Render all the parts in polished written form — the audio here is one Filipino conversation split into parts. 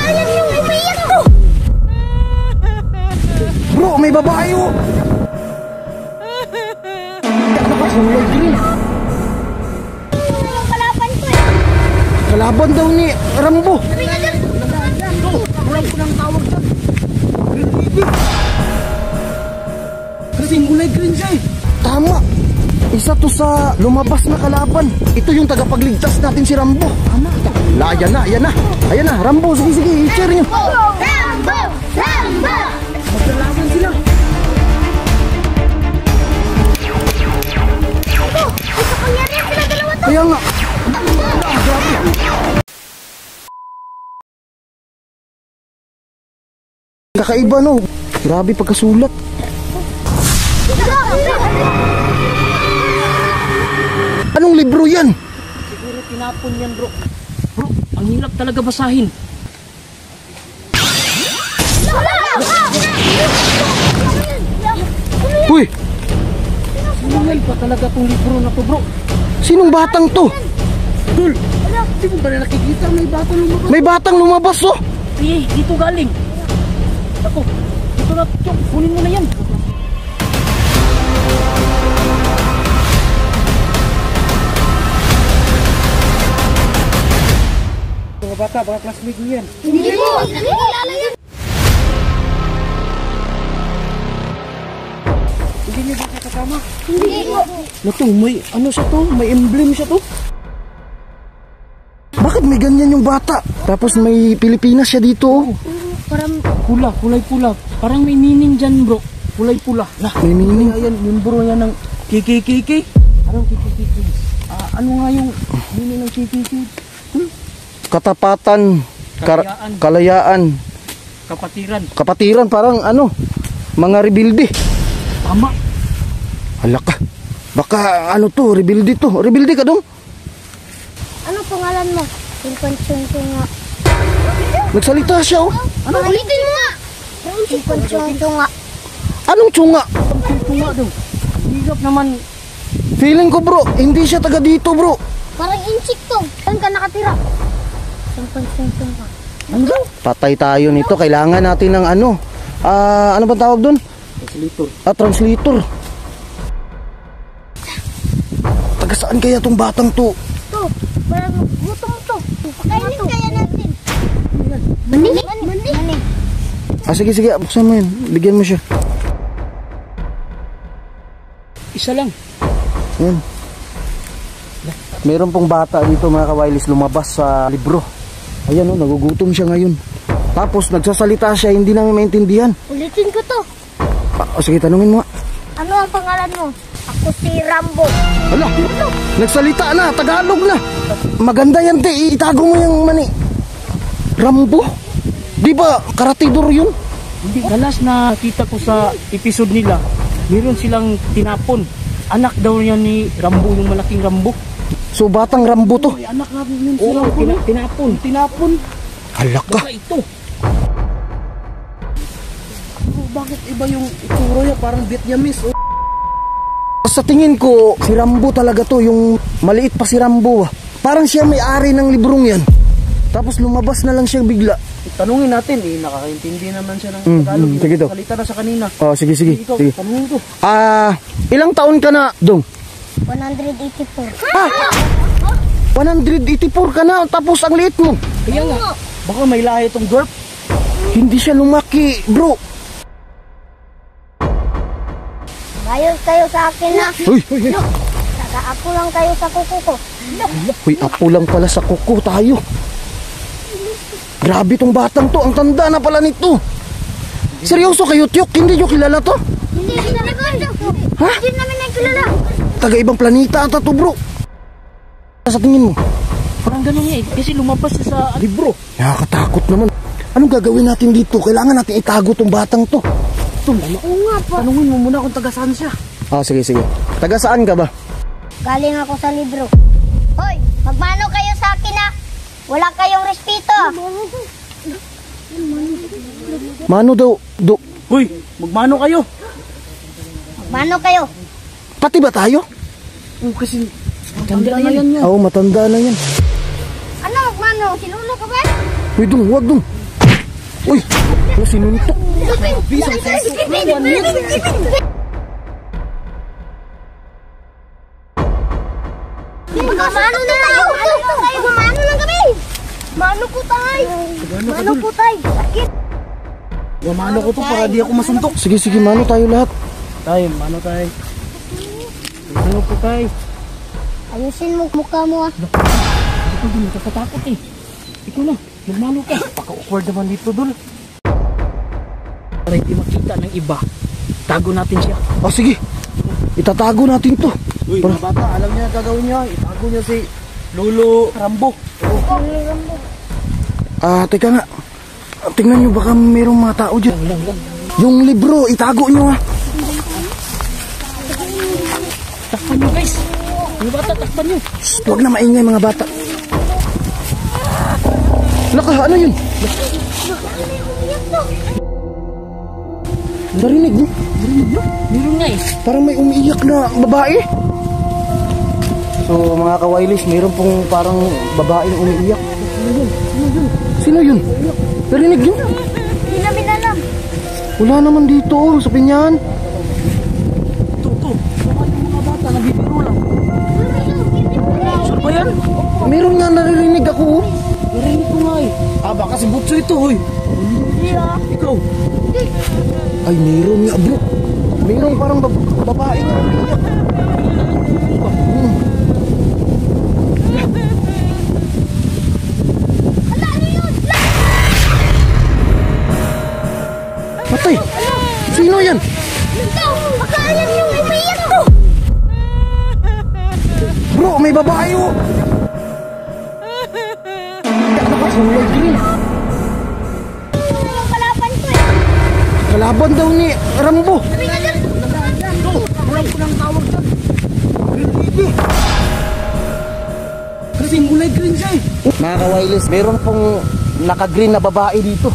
Ayan yung umiiyak to. Bro, may babae oh. Nakakulay green. Yung kalaban ko eh. Kalaban daw ni Rambo. Sabi nga dyan. Walang ko ng tawag dyan. Green lady. Kasing kulay green siya eh. Tama. Isa to sa lumabas na kalaban. Ito yung tagapagligtas natin si Rambo. Tama. Ayan na, ayan na. Ayan na, Rambo. Sige, sige, i-share nyo. Rambo! Rambo! Maglalaban sila. Ito pangyari sila dalawa to. Kaya nga. Kakaiba no. Grabe pagkasulat. Anong libro yan? Siguro tinapon yan bro. Bro, ang hirap talaga basahin. Uy, Sinungal pa talaga tong libro na to bro. sinong batang to? Dul, hindi mo ba na nakikita may batang lumabas? May batang lumabas oh. Eh, dito galing. Ako, dito na, Chok, kunin mo na yan. Mga bata, baka classmate mo yan. Hindi mo! Hindi mo kilala yan! Hindi niyo ba kasama? Hindi mo! Nato, may ano siya to? May emblem siya to? Bakit may ganyan yung bata? Tapos may Pilipinas siya dito oh. Parang pula, kulay pula. Parang may meaning dyan bro. Kulay pula. Lah, May meaning. ayan, membro yan ng KKKK. Anong KKKK? Ano nga yung meaning ng KKK? Katapatan, Kalayaan. kalayaan, Kapatiran. kapatiran, parang ano, mga rebelde. Tama. Hala ka. Baka ano to, rebelde to. Rebelde ka dong? Ano pangalan mo? Singkon-singkon nga. Nagsalita siya oh. Ano? Ulitin mo nga! Singkon-singkon nga. Anong tsunga? Ang tunga daw. Hirap naman. Feeling ko bro, hindi siya taga dito bro. Parang insik to. Saan ka nakatira? Singkon-singkon nga. Ano? Patay tayo nito. Kailangan natin ng ano. Ano ba tawag doon? Translator. Translator. Taga saan kaya tong batang to? To, parang gutom to. Pakainin kaya natin. Mani? Mani? Mani. Sige sige, buksan mo yun. Bigyan mo siya. Isa lang. Yan. Meron pong bata dito mga kawailis lumabas sa libro. Ayan oh, nagugutom siya ngayon. Tapos nagsasalita siya, hindi namin maintindihan. Ulitin ko to. Sige, tanungin mo nga. Ano ang pangalan mo? Ako si Rambo. Hala, nagsalita na, Tagalog na. Maganda yan, te. Itago mo yung mani. Rambo? Di ba karatidor yun? Hindi, galas na kita ko sa episode nila. Meron silang tinapon. Anak daw niya ni Rambo, yung malaking Rambo. So batang Rambo to. Ay, anak natin yun si Rambo. Tinapon. Tinapon. Hala ka. Baka ito. Oh, bakit iba yung itsura niya? Parang Vietnamese. Oh. Sa tingin ko, si Rambo talaga to. Yung maliit pa si Rambo. Parang siya may-ari ng librong yan. Tapos lumabas na lang siya bigla. Tanungin natin, nakakaintindi naman siya ng Tagalog. sige daw. Salita na sa kanina. Sige, sige. Ikaw, Sige. tanungin ko. Ilang taon ka na, Dong? 184. 184 ka na, tapos ang liit mo. Kaya nga, baka may lahi itong dwarf. Hindi siya lumaki, bro. Bayos kayo sa akin na. Uy, Taga-ako lang kayo sa kuko ko. uy, apo lang pala sa kuko tayo. Grabe tong batang to, ang tanda na pala nito. Seryoso kayo, Tiyok? Hindi nyo kilala to? Hindi namin Ha? Hindi namin nakilala. Taga ibang planeta ata to, bro. Sa tingin mo? Parang ganun nga eh. Kasi lumabas siya sa libro. Nakakatakot naman. Anong gagawin natin dito? Kailangan natin itago tong batang to. Oo nga po. Tanungin mo muna kung taga saan siya. Sige, sige. Taga saan ka ba? Galing ako sa libro. Hoy, magmano kayo sa akin na? Wala kayong respeto. Mano daw? Hoy, magmano kayo? Magmano kayo? Pati ba tayo? Kasi matanda na yan. Oo, matanda na yan. Ano magmano? Sinulo ka ba? Uy, Dong, huwag Dong. Uy, ano sinuntok? Mano na lang! Mano lang kami! Mano po tayo! Mano po tayo! Sakit! Mano ko to para di ako masuntok. Sige, sige, mano tayo lahat. Tayo, mano tayo. Ano po tayo? Ayusin mo mukha mo ah. Ikaw din, nakakatakot eh. Ikaw na, magmano ka. Paka-awkward naman dito, Dol. Para hindi makita ng iba, tago natin siya. Oh, sige. Itatago natin to. Uy, mga bata, alam niya gagawin niya. Itago niya si Lolo Rambo. Teka nga. Tingnan nyo, baka mayroong mga tao dyan. Yung libro, itago nyo ha. Takpan niyo guys. Mga bata, takpan niyo. Shh, huwag na maingay mga bata. Naka, ano yun? Narinig mo? Narinig niyo? Meron nga eh. Parang may umiiyak na babae. So mga kawailis, mayroon pong parang babaeng umiiyak. Sino yun? Narinig yun? Hindi namin alam. Wala naman dito sa pinyan. Ito. Mga bata, nabibiro lang. Saan ba yan? Meron nga naririnig ako. Narinig ko nga eh. Baka si Butso ito, hoy. Hindi ah. Ikaw. Ay, meron nga bro. Meron parang babae na umiiyak. Patay! Sino yan? Ikaw! Baka yan yung umiiyak ko! Bro, may babae oh! Nakakulay green. Yung kalaban ko eh. Kalaban daw ni Rambo. Sabi nga dyan. Walang ko ng tawag dyan. Green lady. Kasing kulay green siya eh. Mga kawailis, meron pong naka-green na babae dito.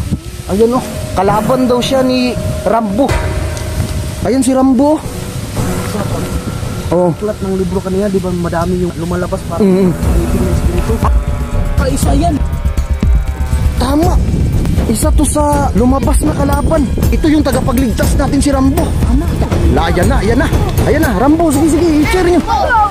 Ayan oh, kalaban daw siya ni Rambo. Ayan si Rambo. Oh. Plat ng libro kanina, di ba madami yung lumalabas para Mm. meeting ng espiritu? Kaisa yan. Tama. Isa to sa lumabas na kalaban. Ito yung tagapagligtas natin si Rambo. Tama. Ayan na, ayan na. Ayan na, Rambo, sige, sige, i-share nyo. Oh!